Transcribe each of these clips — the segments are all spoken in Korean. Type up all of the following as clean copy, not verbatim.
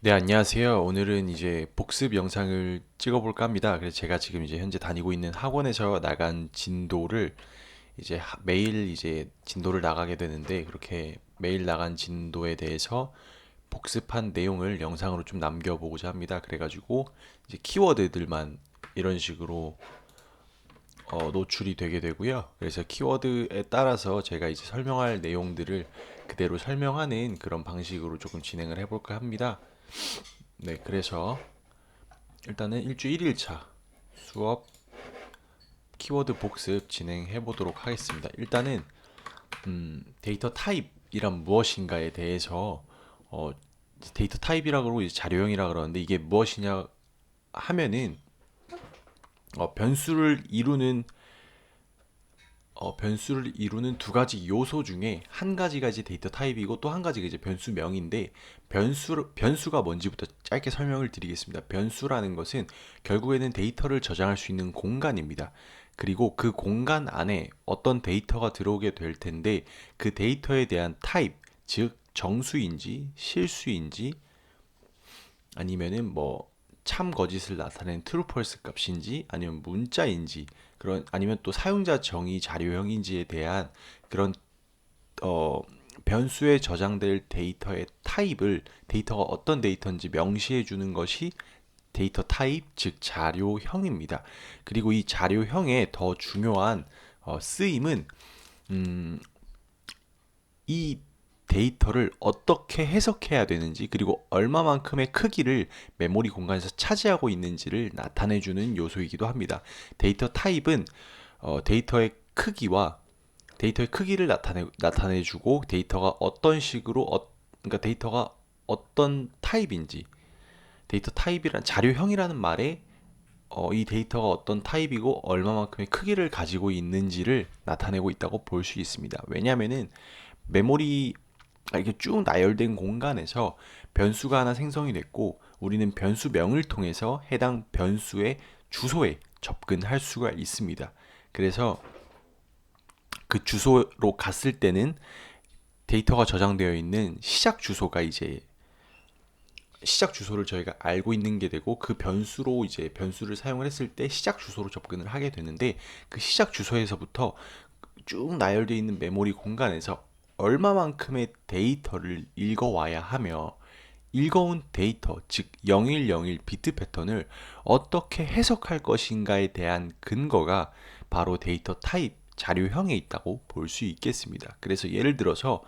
네, 안녕하세요. 오늘은 이제 복습 영상을 찍어볼까 합니다. 그래서 제가 지금 이제 현재 다니고 있는 학원에서 나간 진도를 이제 매일 이제 진도를 나가게 되는데, 그렇게 매일 나간 진도에 대해서 복습한 내용을 영상으로 좀 남겨보고자 합니다. 그래가지고 이제 키워드들만 이런 식으로 노출이 되게 되고요. 그래서 키워드에 따라서 제가 이제 설명할 내용들을 그대로 설명하는 그런 방식으로 조금 진행을 해볼까 합니다. 네, 그래서 일단은 일주 1일차 수업 키워드 복습 진행해 보도록 하겠습니다. 일단은 데이터 타입이란 무엇인가에 대해서 어, 데이터 타입이라 그러고 이제 자료형이라 그러는데 이게 무엇이냐 하면은 변수를 이루는 변수를 이루는 두 가지 요소 중에 한 가지가 이제 데이터 타입이고 또 한 가지가 이제 변수명인데 변수가 뭔지부터 짧게 설명을 드리겠습니다. 변수라는 것은 결국에는 데이터를 저장할 수 있는 공간입니다. 그리고 그 공간 안에 어떤 데이터가 들어오게 될 텐데 그 데이터에 대한 타입, 즉 정수인지 실수인지 아니면은 뭐 참 거짓을 나타내는 true false 값인지 아니면 문자인지 그런 아니면 또 사용자 정의 자료형인지에 대한 그런 어 변수에 저장될 데이터의 타입을 데이터가 어떤 데이터인지 명시해 주는 것이 데이터 타입 즉 자료형입니다. 그리고 이 자료형의 더 중요한 쓰임은 음, 이 데이터를 어떻게 해석해야 되는지 그리고 얼마만큼의 크기를 메모리 공간에서 차지하고 있는지를 나타내주는 요소이기도 합니다. 데이터 타입은 데이터의 크기를 나타내주고 데이터가 어떤 식으로 그러니까 데이터가 어떤 타입인지 데이터 타입이란 자료형이라는 말에 이 데이터가 어떤 타입이고 얼마만큼의 크기를 가지고 있는지를 나타내고 있다고 볼 수 있습니다. 왜냐하면은 메모리 이렇게 쭉 나열된 공간에서 변수가 하나 생성이 됐고 우리는 변수명을 통해서 해당 변수의 주소에 접근할 수가 있습니다. 그래서 그 주소로 갔을 때는 데이터가 저장되어 있는 시작 주소가 이제 시작 주소를 저희가 알고 있는 게 되고 그 변수로 이제 변수를 사용을 했을 때 시작 주소로 접근을 하게 되는데 그 시작 주소에서부터 쭉 나열되어 있는 메모리 공간에서 얼마만큼의 데이터를 읽어와야 하며 읽어온 데이터, 즉 0101 비트 패턴을 어떻게 해석할 것인가에 대한 근거가 바로 데이터 타입, 자료형에 있다고 볼 수 있겠습니다. 그래서 예를 들어서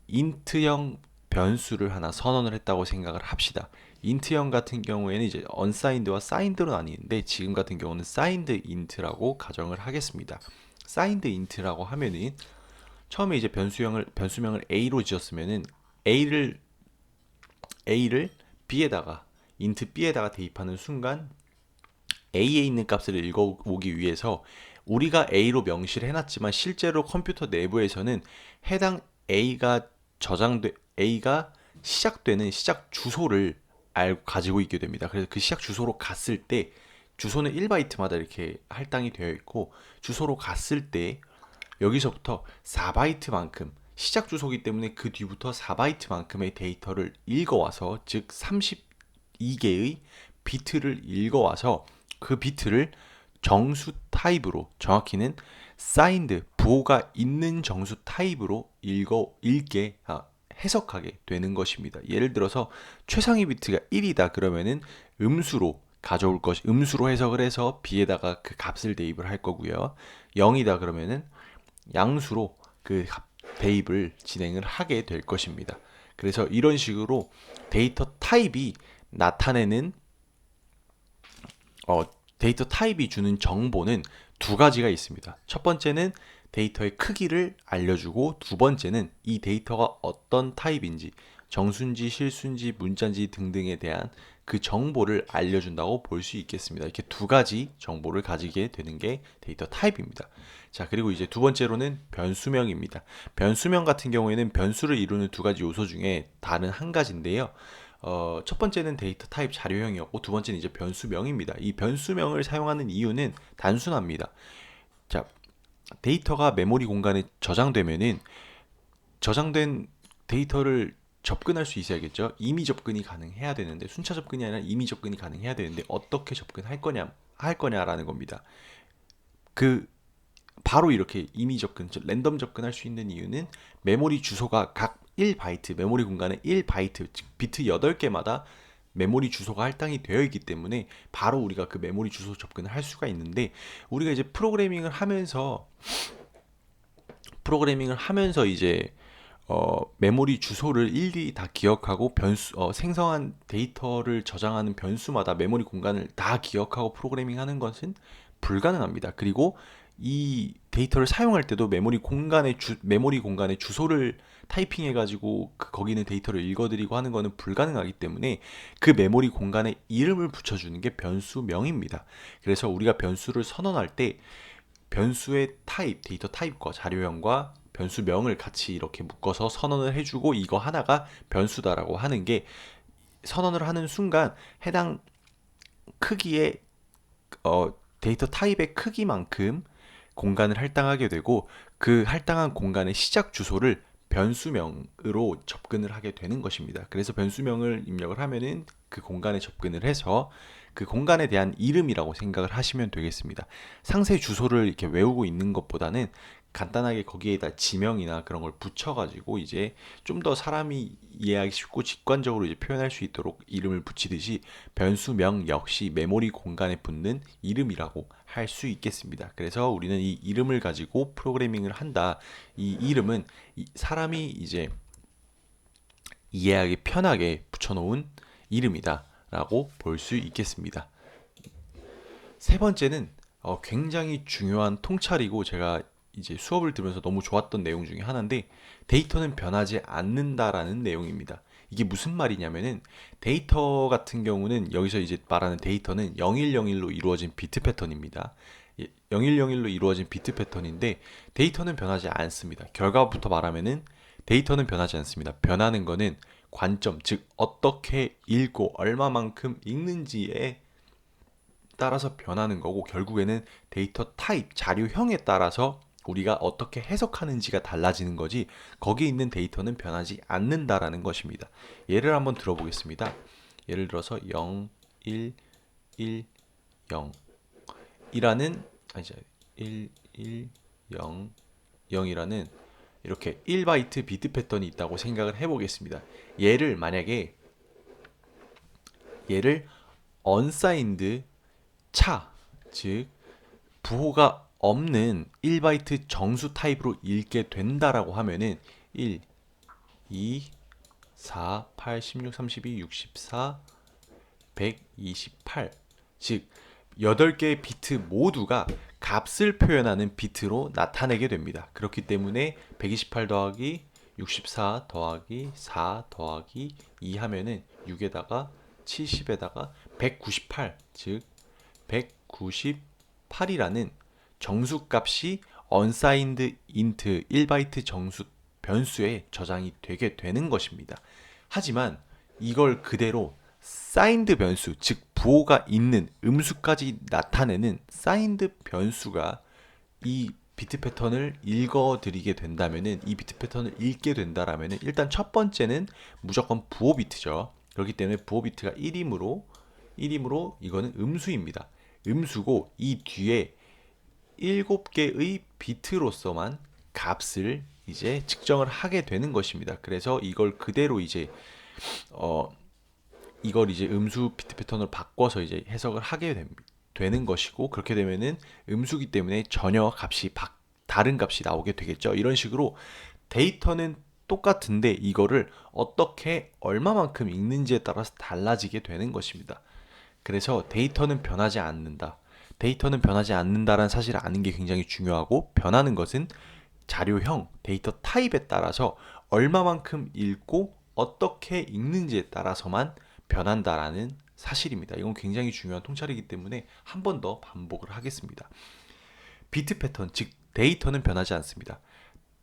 인트형 변수를 하나 선언을 했다고 생각을 합시다. 인트형 같은 경우에는 이제 unsigned와 signed로 나뉘는데 지금 같은 경우는 signed int라고 가정을 하겠습니다. signed int라고 하면은 처음에 이제 변수명을 a로 지었으면은 a를 a를 b에다가 int b에다가 대입하는 순간 a에 있는 값을 읽어오기 위해서 우리가 a로 명시를 해놨지만 실제로 컴퓨터 내부에서는 해당 a가 시작되는 시작 주소를 가지고 있게 됩니다. 그래서 그 시작 주소로 갔을 때 주소는 1바이트마다 이렇게 할당이 되어 있고 주소로 갔을 때 여기서부터 4바이트만큼 시작 주소기 때문에 그 뒤부터 4바이트만큼의 데이터를 읽어와서 즉 32개의 비트를 읽어와서 그 비트를 정수 타입으로 정확히는 사인드 부호가 있는 정수 타입으로 해석하게 되는 것입니다. 예를 들어서 최상위 비트가 1이다 그러면은 음수로 해석을 해서 b에다가 그 값을 대입을 할 거고요. 0이다 그러면은 양수로 그 대입을 진행을 하게 될 것입니다. 그래서 이런 식으로 데이터 타입이 나타내는 어, 데이터 타입이 주는 정보는 두 가지가 있습니다. 첫 번째는 데이터의 크기를 알려주고 두 번째는 이 데이터가 어떤 타입인지 정수인지 실수인지 문자인지 등등에 대한 그 정보를 알려준다고 볼 수 있겠습니다. 이렇게 두 가지 정보를 가지게 되는 게 데이터 타입입니다. 자, 그리고 이제 두 번째로는 변수명입니다. 변수명 같은 경우에는 변수를 이루는 두 가지 요소 중에 다른 한 가지인데요. 첫 번째는 데이터 타입 자료형이었고 두 번째는 이제 변수명입니다. 이 변수명을 사용하는 이유는 단순합니다. 자, 데이터가 메모리 공간에 저장되면은 저장된 데이터를 접근할 수 있어야겠죠. 이미 접근이 가능해야 되는데, 순차 접근이 아니라 이미 접근이 가능해야 되는데 어떻게 접근할 거냐라는 겁니다. 그 바로 이렇게 이미 접근, 랜덤 접근할 수 있는 이유는 메모리 주소가 각 1바이트, 메모리 공간에 1바이트, 즉 비트 8개마다 메모리 주소가 할당이 되어 있기 때문에 바로 우리가 그 메모리 주소 접근을 할 수가 있는데, 우리가 이제 프로그래밍을 하면서 이제 메모리 주소를 일일이 다 기억하고 생성한 데이터를 저장하는 변수마다 메모리 공간을 다 기억하고 프로그래밍하는 것은 불가능합니다. 그리고 이 데이터를 사용할 때도 메모리 공간의 주소를 타이핑해가지고 거기 있는 데이터를 읽어드리고 하는 것은 불가능하기 때문에 그 메모리 공간에 이름을 붙여주는 게 변수명입니다. 그래서 우리가 변수를 선언할 때 변수의 데이터 타입과 자료형과 변수명을 같이 이렇게 묶어서 선언을 해주고, 이거 하나가 변수다라고 하는 게, 선언을 하는 순간 해당 크기의 데이터 타입의 크기만큼 공간을 할당하게 되고, 그 할당한 공간의 시작 주소를 변수명으로 접근을 하게 되는 것입니다. 그래서 변수명을 입력을 하면은 그 공간에 접근을 해서 그 공간에 대한 이름이라고 생각을 하시면 되겠습니다. 상세 주소를 이렇게 외우고 있는 것보다는 간단하게 거기에다 지명이나 그런 걸 붙여가지고 이제 좀 더 사람이 이해하기 쉽고 직관적으로 이제 표현할 수 있도록 이름을 붙이듯이, 변수명 역시 메모리 공간에 붙는 이름이라고 할 수 있겠습니다. 그래서 우리는 이 이름을 가지고 프로그래밍을 한다. 이 이름은 사람이 이제 이해하기 편하게 붙여놓은 이름이다 라고 볼 수 있겠습니다. 세 번째는 굉장히 중요한 통찰이고, 제가 이제 수업을 들으면서 너무 좋았던 내용 중에 하나인데, 데이터는 변하지 않는다라는 내용입니다. 이게 무슨 말이냐면은, 데이터 같은 경우는 여기서 이제 말하는 데이터는 0101로 이루어진 비트 패턴입니다. 0101로 이루어진 비트 패턴인데 데이터는 변하지 않습니다. 결과부터 말하면은 데이터는 변하지 않습니다. 변하는 거는 관점, 즉 어떻게 읽고 얼마만큼 읽는지에 따라서 변하는 거고, 결국에는 데이터 타입, 자료형에 따라서 우리가 어떻게 해석하는지가 달라지는 거지, 거기에 있는 데이터는 변하지 않는다라는 것입니다. 예를 한번 들어보겠습니다. 예를 들어서 0, 1, 1, 0 이라는, 이제 1, 1, 0, 0이라는 이렇게 1바이트 비트 패턴이 있다고 생각을 해보겠습니다. 얘를 unsigned 차, 즉 부호가 없는 1바이트 정수 타입으로 읽게 된다라고 하면은 1, 2, 4, 8, 16, 32, 64, 128, 즉 8개의 비트 모두가 값을 표현하는 비트로 나타내게 됩니다. 그렇기 때문에 128 더하기 64 더하기 4 더하기 2 하면은 6에다가 70에다가 198, 즉 198이라는 정수값이 unsigned int 1바이트 정수 변수에 저장이 되게 되는 것입니다. 하지만 이걸 그대로 signed 변수, 즉 부호가 있는 음수까지 나타내는 signed 변수가 이 비트 패턴을 읽어드리게 된다면은, 이 비트 패턴을 읽게 된다라면은, 일단 첫 번째는 무조건 부호 비트죠. 그렇기 때문에 부호 비트가 1이므로 이거는 음수입니다. 음수고, 이 뒤에 7개의 비트로서만 값을 이제 측정을 하게 되는 것입니다. 그래서 이걸 그대로 이제 이걸 이제 음수 비트 패턴으로 바꿔서 이제 해석을 하게 되는 것이고, 그렇게 되면은 음수기 때문에 전혀 다른 값이 나오게 되겠죠. 이런 식으로 데이터는 똑같은데 이거를 어떻게 얼마만큼 읽는지에 따라서 달라지게 되는 것입니다. 그래서 데이터는 변하지 않는다. 데이터는 변하지 않는다라는 사실을 아는 게 굉장히 중요하고, 변하는 것은 자료형, 데이터 타입에 따라서 얼마만큼 읽고 어떻게 읽는지에 따라서만 변한다라는 사실입니다. 이건 굉장히 중요한 통찰이기 때문에 한 번 더 반복을 하겠습니다. 비트 패턴, 즉 데이터는 변하지 않습니다.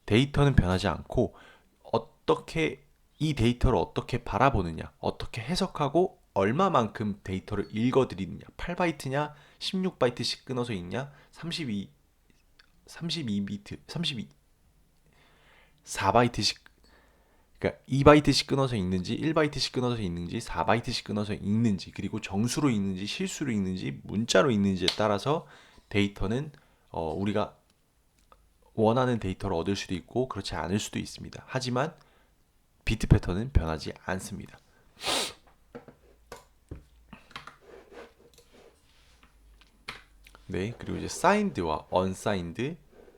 데이터는 변하지 않고, 어떻게 이 데이터를 어떻게 바라보느냐, 어떻게 해석하고 얼마만큼 데이터를 읽어드리느냐, 8바이트냐, 16바이트씩 끊어서 읽냐, 32비트, 4바이트씩 그러니까 2바이트씩 끊어서 읽는지 1바이트씩 끊어서 읽는지 4바이트씩 끊어서 읽는지 그리고 정수로 읽는지 실수로 읽는지 문자로 읽는지에 따라서 데이터는 우리가 원하는 데이터를 얻을 수도 있고 그렇지 않을 수도 있습니다. 하지만 비트 패턴은 변하지 않습니다. 네, 그리고 이제 사인드와 언사인드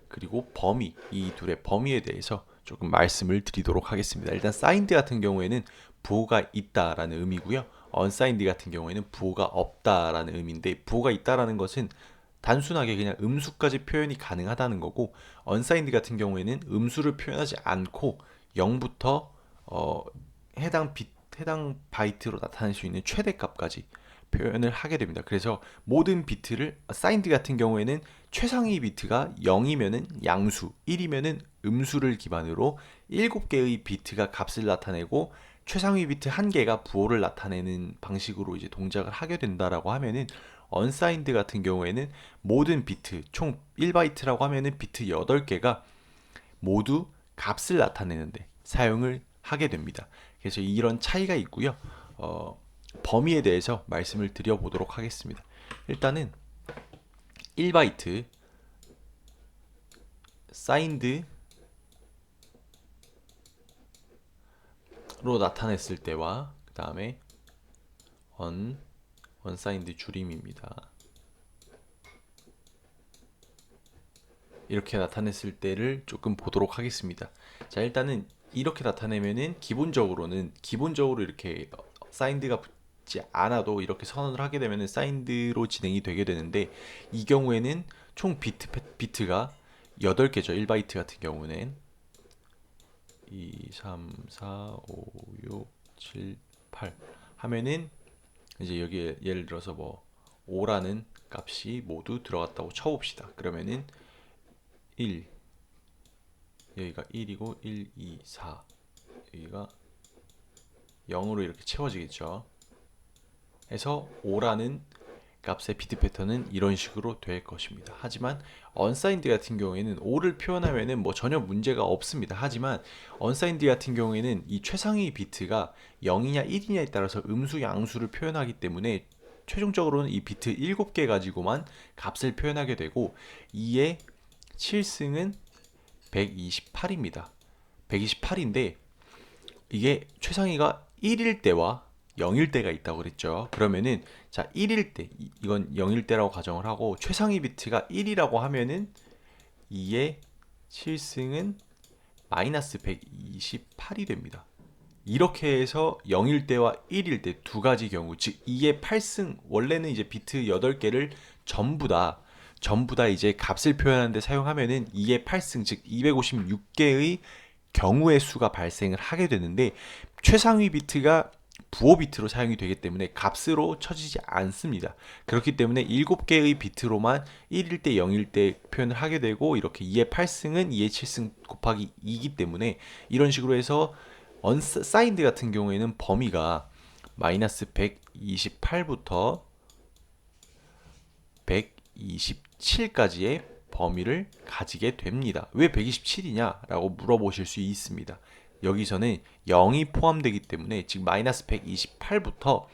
그리고 범위, 이 둘의 범위에 대해서 조금 말씀을 드리도록 하겠습니다. 일단 사인드 같은 경우에는 부호가 있다라는 의미고요. 언사인드 같은 경우에는 부호가 없다라는 의미인데, 부호가 있다라는 것은 단순하게 그냥 음수까지 표현이 가능하다는 거고, 언사인드 같은 경우에는 음수를 표현하지 않고 0부터 해당 바이트로 나타낼 수 있는 최대값까지 표현을 하게 됩니다. 그래서 모든 비트를 사인드 같은 경우에는 최상위 비트가 0이면은 양수, 1이면은 음수를 기반으로 7개의 비트가 값을 나타내고 최상위 비트 1개가 부호를 나타내는 방식으로 이제 동작을 하게 된다라고 하면은, 언사인드 같은 경우에는 모든 비트 총 1바이트라고 하면은 비트 8개가 모두 값을 나타내는데 사용을 하게 됩니다. 그래서 이런 차이가 있고요. 범위에 대해서 말씀을 드려보도록 하겠습니다. 일단은 1바이트 사인드로 나타냈을 때와 그 다음에 언사인드 줄임입니다. 이렇게 나타냈을 때를 조금 보도록 하겠습니다. 자, 일단은 이렇게 나타내면은 기본적으로 이렇게 사인드가 붙지 않아도 이렇게 선언을 하게 되면은 사인드로 진행이 되게 되는데, 이 경우에는 총 비트가 8개죠. 1바이트 같은 경우는 2, 3, 4, 5, 6, 7, 8 하면은 이제 여기에 예를 들어서 뭐 5라는 값이 모두 들어갔다고 쳐봅시다. 그러면은 1, 여기가 1이고 1, 2, 4, 여기가 0으로 이렇게 채워지겠죠. 해서 5라는 값의 비트 패턴은 이런 식으로 될 것입니다. 하지만 언사인드 같은 경우에는 5를 표현하면은 뭐 전혀 문제가 없습니다. 하지만 언사인드 같은 경우에는 이 최상위 비트가 0이냐 1이냐에 따라서 음수 양수를 표현하기 때문에 최종적으로는 이 비트 7개 가지고만 값을 표현하게 되고, 2의 7승은 128입니다. 128인데 이게 최상위가 1일 때와 0일 때가 있다고 그랬죠. 그러면은 자, 1일 때 이건 0일 때라고 가정을 하고, 최상위 비트가 1이라고 하면은 2의 7승은 마이너스 128이 됩니다. 이렇게 해서 0일 때와 1일 때 두 가지 경우, 즉 2의 8승, 원래는 이제 비트 8개를 전부 다 이제 값을 표현하는데 사용하면은 2의 8승, 즉 256개의 경우의 수가 발생을 하게 되는데, 최상위 비트가 부호 비트로 사용이 되기 때문에 값으로 쳐지지 않습니다. 그렇기 때문에 7개의 비트로만 1일 때 0일 때 표현을 하게 되고, 이렇게 2의 8승은 2의 7승 곱하기 2이기 때문에 이런 식으로 해서 언사인드 같은 경우에는 범위가 마이너스 128부터 127까지의 범위를 가지게 됩니다. 왜 127이냐 라고 물어보실 수 있습니다. 여기서는 0이 포함되기 때문에, 즉 마이너스 128부터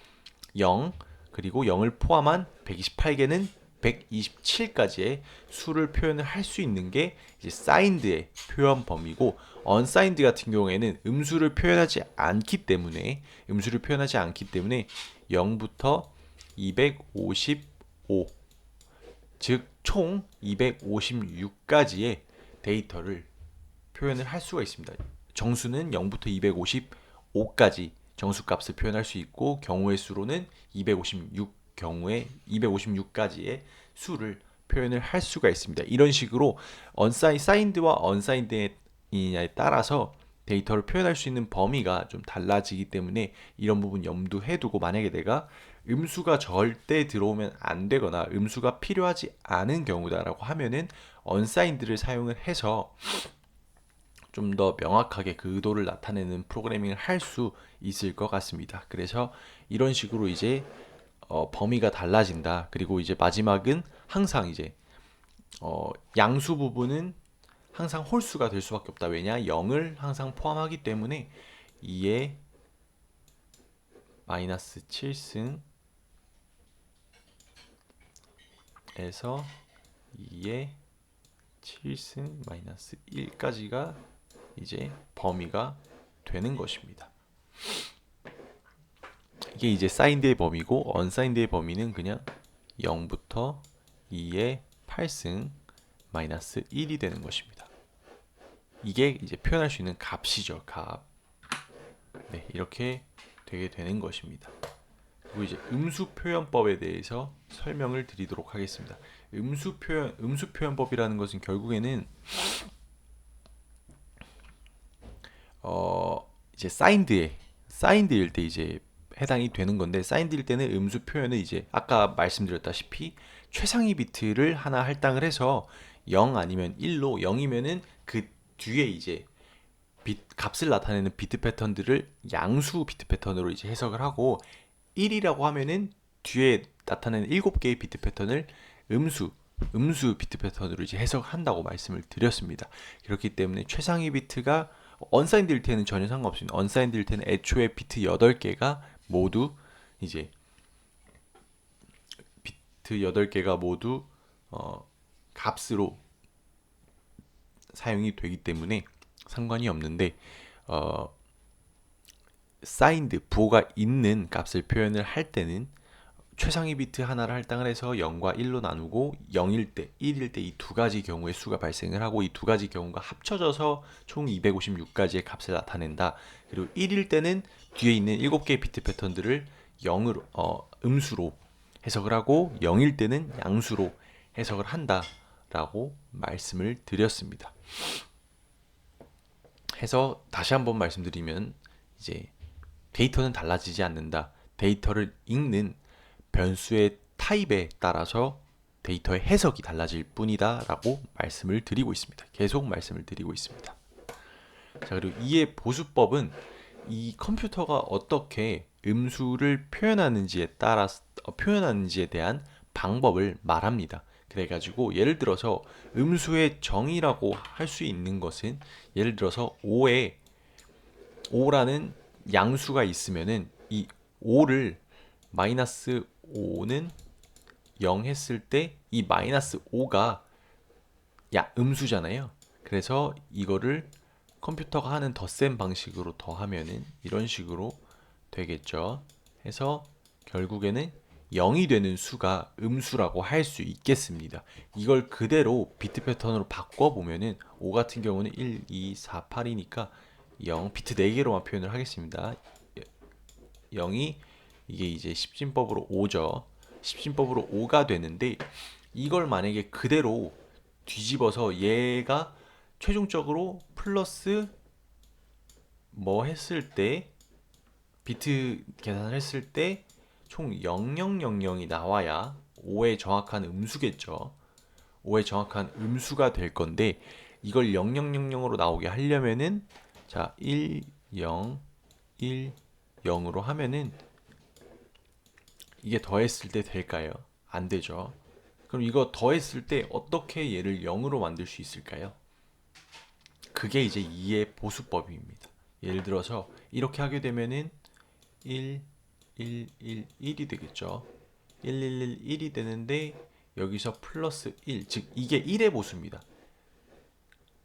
0 그리고 0을 포함한 128개는 127까지의 수를 표현을 할 수 있는 게 이제 사인드의 표현 범위고, 언사인드 같은 경우에는 음수를 표현하지 않기 때문에 0부터 255, 즉 총 256가지의 데이터를 표현을 할 수가 있습니다. 정수는 0부터 255까지 정수값을 표현할 수 있고, 경우의 수로는 256가지의 수를 표현을 할 수가 있습니다. 이런 식으로 사인드와 언사인드냐에 따라서 데이터를 표현할 수 있는 범위가 좀 달라지기 때문에 이런 부분 염두해 두고, 만약에 내가 음수가 절대 들어오면 안 되거나 음수가 필요하지 않은 경우다라고 하면은 언사인드를 사용을 해서 좀 더 명확하게 그 의도를 나타내는 프로그래밍을 할 수 있을 것 같습니다. 그래서 이런 식으로 이제 범위가 달라진다. 그리고 이제 마지막은 항상 이제 양수 부분은 항상 홀수가 될 수밖에 없다. 왜냐? 0을 항상 포함하기 때문에 2의 마이너스 7승 에서 2의 7승 마이너스 1까지가 이제 범위가 되는 것입니다. 이게 이제 사인드의 범위고 언사인드의 범위는 그냥 0부터 2의 8승 마이너스 1이 되는 것입니다. 이게 이제 표현할 수 있는 값이죠. 값. 네, 이렇게 되게 되는 것입니다. 그리고 이제 음수 표현법에 대해서 설명을 드리도록 하겠습니다. 음수 표현법이라는 것은 결국에는 이제 사인드일 때 이제 해당이 되는 건데, 사인드일 때는 음수 표현을 이제 아까 말씀드렸다시피 최상위 비트를 하나 할당을 해서 0 아니면 1로, 0이면은 그 뒤에 이제 값을 나타내는 비트 패턴들을 양수 비트 패턴으로 이제 해석을 하고, 1이라고 하면은 뒤에 나타내는 7개의 비트 패턴을 음수 비트 패턴으로 이제 해석한다고 말씀을 드렸습니다. 그렇기 때문에 최상위 비트가 언사인드일 때는 전혀 상관없습니다. 언사인드일 때는 애초에 비트 8개가 모두 이제 비트 8개가 모두 값으로 사용이 되기 때문에 상관이 없는데, 사인드 부호가 있는 값을 표현을 할 때는 최상위 비트 하나를 할당을 해서 0과 1로 나누고 0일 때, 1일 때 이 두 가지 경우의 수가 발생을 하고, 이 두 가지 경우가 합쳐져서 총 256가지의 값을 나타낸다. 그리고 1일 때는 뒤에 있는 7개의 비트 패턴들을 0으로 음수로 해석을 하고, 0일 때는 양수로 해석을 한다라고 말씀을 드렸습니다. 해서 다시 한번 말씀드리면, 이제 데이터는 달라지지 않는다. 데이터를 읽는 변수의 타입에 따라서 데이터의 해석이 달라질 뿐이다 라고 말씀을 드리고 있습니다. 계속 말씀을 드리고 있습니다. 자, 그리고 이의 보수법은 이 컴퓨터가 어떻게 음수를 표현하는지에 대한 방법을 말합니다. 그래가지고 예를 들어서 음수의 정의라고 할 수 있는 것은, 예를 들어서 5라는 양수가 있으면은 이 5를 마이너스 5는 0 했을 때 이 마이너스 5가 음수잖아요. 그래서 이거를 컴퓨터가 하는 덧셈 방식으로 더하면은 이런 식으로 되겠죠. 해서 결국에는 0이 되는 수가 음수라고 할 수 있겠습니다. 이걸 그대로 비트 패턴으로 바꿔보면은 5 같은 경우는 1, 2, 4, 8이니까 0, 비트 4개로만 표현을 하겠습니다. 0이 이게 이제 십진법으로 5죠. 십진법으로 5가 되는데, 이걸 만약에 그대로 뒤집어서 얘가 최종적으로 플러스 뭐 했을 때, 비트 계산을 했을 때 총 0000이 나와야 5의 정확한 음수겠죠. 5의 정확한 음수가 될 건데, 이걸 0000으로 나오게 하려면은, 자, 1, 0, 1, 0으로 하면은 이게 더했을 때 될까요? 안 되죠. 그럼 이거 더했을 때 어떻게 얘를 0으로 만들 수 있을까요? 그게 이제 2의 보수법입니다. 예를 들어서 이렇게 하게 되면은 1, 1, 1, 1이 되겠죠. 1, 1, 1, 1이 되는데, 여기서 플러스 1, 즉 이게 1의 보수입니다.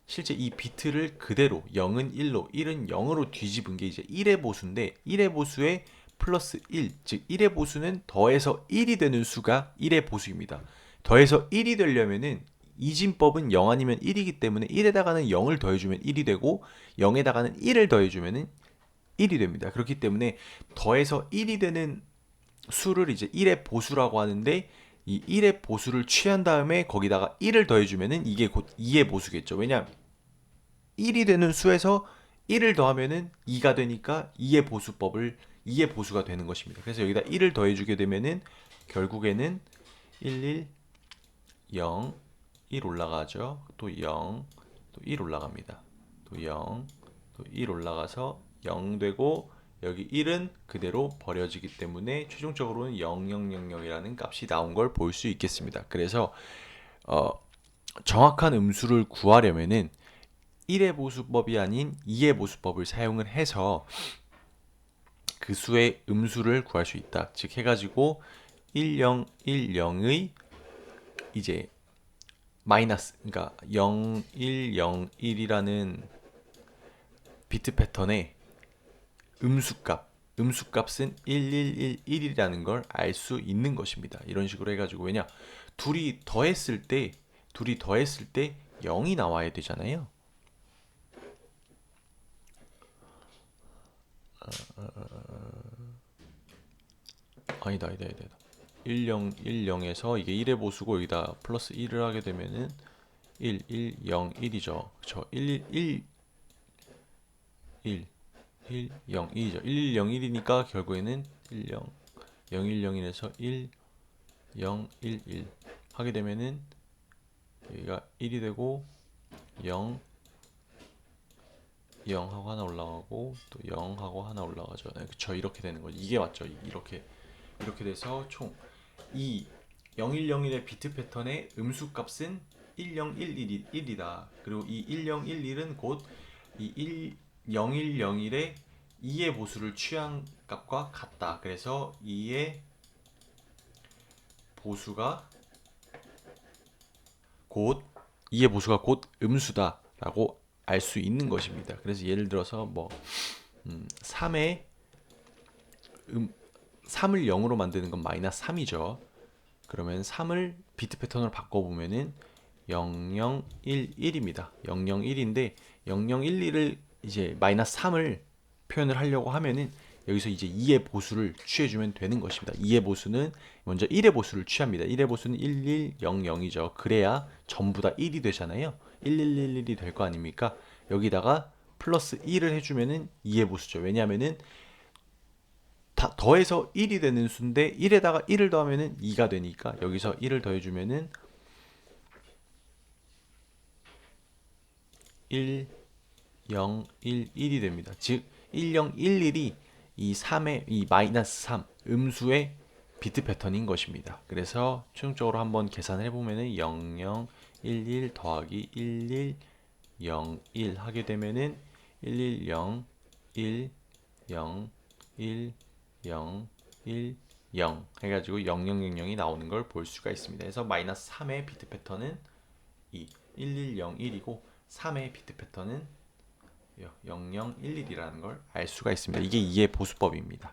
실제 이 비트를 그대로 0은 1로, 1은 0으로 뒤집은 게 이제 1의 보수인데, 1의 보수에 플러스 1, 즉 1의 보수는 더해서 1이 되는 수가 1의 보수입니다. 더해서 1이 되려면은 이진법은 0 아니면 1이기 때문에 1에다가는 0을 더해주면 1이 되고, 0에다가는 1을 더해주면 1이 됩니다. 그렇기 때문에 더해서 1이 되는 수를 이제 1의 보수라고 하는데, 이 1의 보수를 취한 다음에 거기다가 1을 더해주면은 이게 곧 2의 보수겠죠. 왜냐, 1이 되는 수에서 1을 더하면은 2가 되니까 2의 보수가 되는 것입니다. 그래서 여기다 1을 더해주게 되면은 결국에는 1, 1, 0, 1 올라가죠. 또 0, 또 1 올라갑니다. 또 0, 또 1 올라가서 0 되고, 여기 1은 그대로 버려지기 때문에 최종적으로는 0000이라는 값이 나온 걸 볼 수 있겠습니다. 그래서 정확한 음수를 구하려면은 1의 보수법이 아닌 2의 보수법을 사용을 해서 그 수의 음수를 구할 수 있다. 즉 해가지고 1010의 이제 마이너스, 그러니까 0101이라는 비트 패턴의 음수값은 1111이라는 걸 알 수 있는 것입니다. 이런 식으로 해가지고, 왜냐, 둘이 더했을 때 0이 나와야 되잖아요. 아니다. 1010에서 이게 1의 보수고 여기다 플러스 1을 하게 되면은 1101이죠. 그쵸? 111 1 1 0 1이죠. 1101이니까 결국에는 10 0101에서 1 0 1 1 하게 되면은 여기가 1이 되고 0 0하고 하나 올라가고 또 0하고 하나 올라가죠. 네, 그쵸? 이렇게 되는 거죠. 이게 맞죠? 이렇게 돼서 총 이 0101의 비트 패턴의 음수값은 10111이다. 그리고 이 1011은 곧 이 0101의 2의 보수를 취한 값과 같다. 그래서 2의 보수가 곧 2의 보수가 곧 음수다라고 알 수 있는 것입니다. 그래서 예를 들어서 뭐 3의 3을 0으로 만드는 건 마이너스 3이죠. 그러면 3을 비트 패턴으로 바꿔보면은 0011입니다. 001인데 0011을 이제 마이너스 3을 표현을 하려고 하면은 여기서 이제 2의 보수를 취해주면 되는 것입니다. 2의 보수는 먼저 1의 보수를 취합니다. 1의 보수는 1100이죠. 그래야 전부 다 1이 되잖아요. 1111이 될 거 아닙니까? 여기다가 플러스 1을 해주면은 2의 보수죠. 왜냐하면은 다 더해서 1이 되는 수인데 1에다가 1을 더하면은 2가 되니까 여기서 1을 더해주면은 1, 0, 1, 1이 됩니다. 즉 1, 0, 1, 1이 이 3의 이 마이너스 3 음수의 비트 패턴인 것입니다. 그래서 최종적으로 한번 계산을 해보면은 0, 0, 1, 1 더하기 1, 1, 0, 1 하게 되면은 1, 1, 0, 1, 0, 1, 0, 1, 0 해가지고 0000이 나오는 걸 볼 수가 있습니다. 그래서 마이너스 3의 비트 패턴은 이 1101이고 3의 비트 패턴은 0011이라는 걸 알 수가 있습니다. 이게 2의 보수법입니다.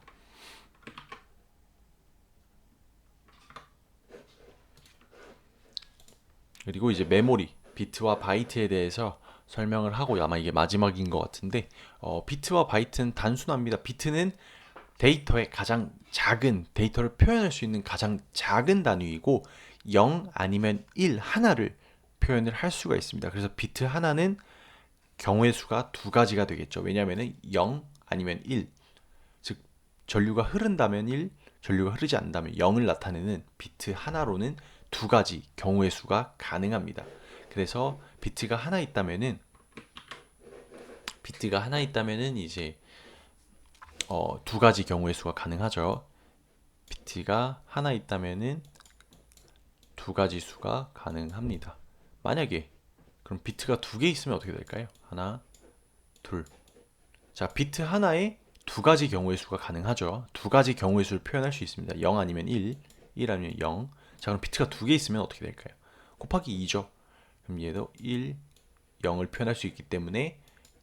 그리고 이제 메모리, 비트와 바이트에 대해서 설명을 하고 아마 이게 마지막인 것 같은데 비트와 바이트는 단순합니다. 비트는 데이터의 가장 작은 데이터를 표현할 수 있는 가장 작은 단위이고 0 아니면 1 하나를 표현을 할 수가 있습니다. 그래서 비트 하나는 경우의 수가 두 가지가 되겠죠. 왜냐하면 0 아니면 1, 즉 전류가 흐른다면 1, 전류가 흐르지 않는다면 0을 나타내는 비트 하나로는 두 가지 경우의 수가 가능합니다. 그래서 비트가 하나 있다면은 이제 두 가지 경우의 수가 가능하죠. 비트가 하나 있다면은 두 가지 수가 가능합니다. 만약에 그럼 비트가 두 개 있으면 어떻게 될까요? 하나, 둘. 자, 비트 하나에 두 가지 경우의 수가 가능하죠. 두 가지 경우의 수를 표현할 수 있습니다. 0 아니면 1, 1 아니면 0. 자, 그럼 비트가 두 개 있으면 어떻게 될까요? 곱하기 2죠. 그럼 얘도 1, 0을 표현할 수 있기 때문에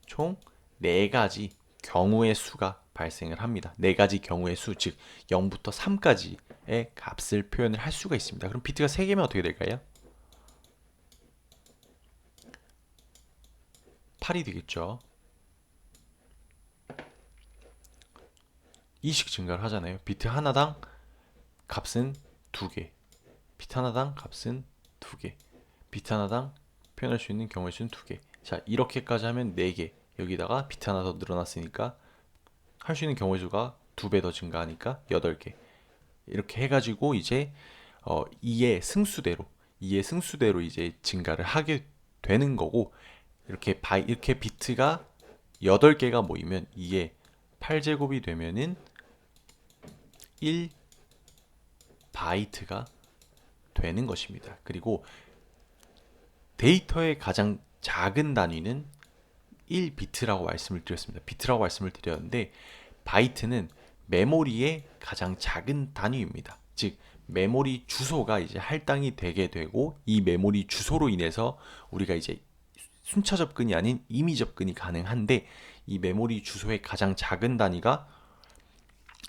총 네 가지 경우의 수가 발생을 합니다. 네 가지 경우의 수, 즉 0부터 3까지의 값을 표현을 할 수가 있습니다. 그럼 비트가 3개면 어떻게 될까요? 8이 되겠죠. 2씩 증가를 하잖아요. 비트 하나당 값은 2개, 비트 하나당 값은 2개, 비트 하나당 표현할 수 있는 경우의 수는 2개. 자, 이렇게까지 하면 4개. 여기다가 비트 하나 더 늘어났으니까 할 수 있는 경우의 수가 2배 더 증가하니까 8개. 이렇게 해가지고 이제 2의 승수대로 이제 증가를 하게 되는 거고, 이렇게 비트가 8개가 모이면 2의 8제곱이 되면은 1 바이트가 되는 것입니다. 그리고 데이터의 가장 작은 단위는 1비트라고 말씀을 드렸습니다. 비트라고 말씀을 드렸는데 바이트는 메모리의 가장 작은 단위입니다. 즉 메모리 주소가 이제 할당이 되게 되고 이 메모리 주소로 인해서 우리가 이제 순차 접근이 아닌 임의 접근이 가능한데 이 메모리 주소의 가장 작은 단위가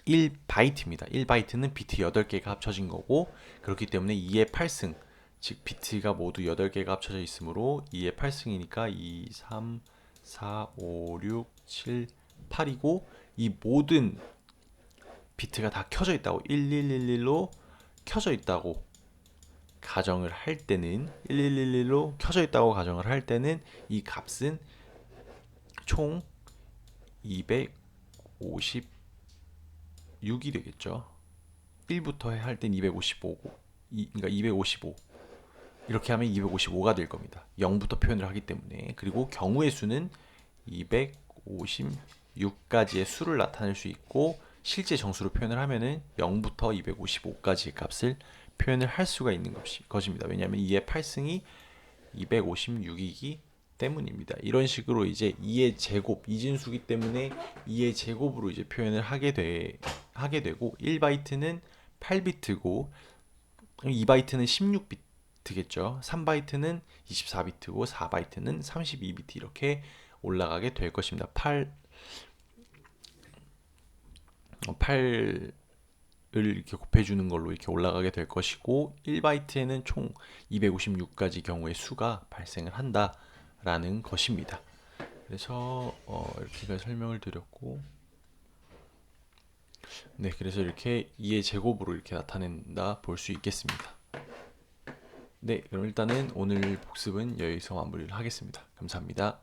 1바이트입니다. 1바이트는 비트 8개가 합쳐진 거고 그렇기 때문에 2의 8승 즉 비트가 모두 8개가 합쳐져 있으므로 2의 8승이니까 2, 3, 4, 5, 6, 7, 8이고 이 모든 비트가 다 켜져 있다고 1111로 켜져 있다고 가정을 할 때는 1111로 켜져 있다고 가정을 할 때는 이 값은 총 256이 되겠죠. 1부터 할 땐 255고 그러니까 255 이렇게 하면 255가 될 겁니다. 0부터 표현을 하기 때문에. 그리고 경우의 수는 256까지의 수를 나타낼 수 있고 실제 정수로 표현을 하면은 0부터 255까지의 값을 표현을 할 수가 있는 것입니다. 왜냐하면 2의 8승이 256이기 때문입니다. 이런 식으로 이제 2의 제곱, 이진수기 때문에 2의 제곱으로 이제 표현을 하게 되고 1바이트는 8비트고 2바이트는 16비트겠죠. 3바이트는 24비트고 4바이트는 32비트 이렇게 올라가게 될 것입니다. 8을 이렇게 곱해주는 걸로 이렇게 올라가게 될 것이고 1바이트에는 총 256가지 경우의 수가 발생을 한다라는 것입니다. 그래서 이렇게 설명을 드렸고 네, 그래서 이렇게 2의 제곱으로 이렇게 나타낸다 볼 수 있겠습니다. 네, 그럼 일단은 오늘 복습은 여기서 마무리를 하겠습니다. 감사합니다.